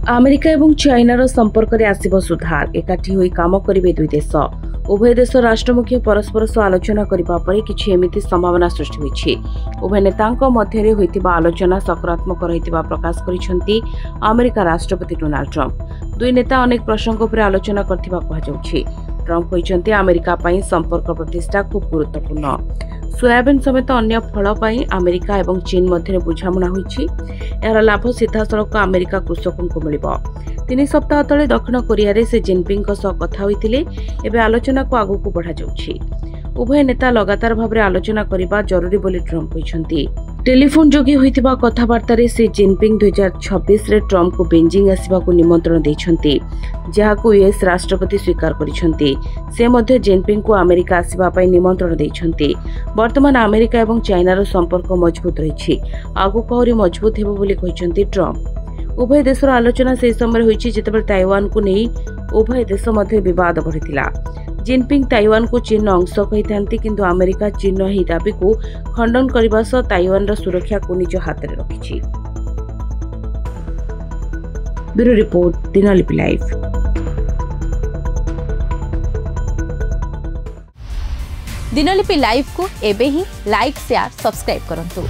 America और चाइनार संपर्क में आसिब सुधार एकाठी होई काम करिवे दुई देश। उभय देश राष्ट्रमुख्य परस्पर सह आलोचना करिबा परे किछि एमिति संभावना सृष्टि होइछि। उभय नेतांक मध्यरे होइतिबा आलोचना सकारात्मक रहितिबा प्रकाश करिसेंती अमेरिका राष्ट्रपति डोनाल्ड ट्रम्प। दुई नेता अनेक प्रसंग पर आलोचना करथिबा कहा जाउछि। ट्रम्प कहिसेंती अमेरिका पई संपर्क प्रतिष्ठा खूब गुरुत्वपूर्ण। सोयाबीन समेत अन्य फल पई अमेरिका और चीन मध्य बुझामणा होइछि। यार लाभ सीधासलख अमेरिका कृषकों को मिलिबो। 3 सप्ताह तले दक्षिण कोरिया से जिनपिंग कथा होइतिले। एबे आलोचना को आगु को बढ़ा जाउछि। उभय नेता लगातार भाव आलोचना करने जरूरी बोली ट्रम्प कहिसेंती। टेलीफोन जोगे होइतिबा कथबार्ता रे से जिनपिंग 2026 रे ट्रम्प को बेजिंग आसिबाकू निमंत्रण दैछंती, जहाकू यूएस राष्ट्रपति स्वीकार करिसेंती। से मध्य जिनपिंग को अमेरिका आसिबा पई निमंत्रण दैछंती। वर्तमान अमेरिका एवं चाइनार संपर्क मजबूत रहिछि, आगुक आहुरि मजबूत हेबो बोली कहिसेंती ट्रम्प। उभय देशर आलोचना से समय होइछि जेतेबेले ताइवान को नहीं उभय देश मध्य विवाद बढ़िथिला। जिनपिंग ताइवान को चीन अंश कही किंतु अमेरिका चीन ही दाबी को खंडन करने सह ताइवान सुरक्षा को निज हाथ में रखिछि। Bureau report, Dinalipi live. Dinalipi live को एबे ही लाइक शेयर सब्सक्राइब करंतु।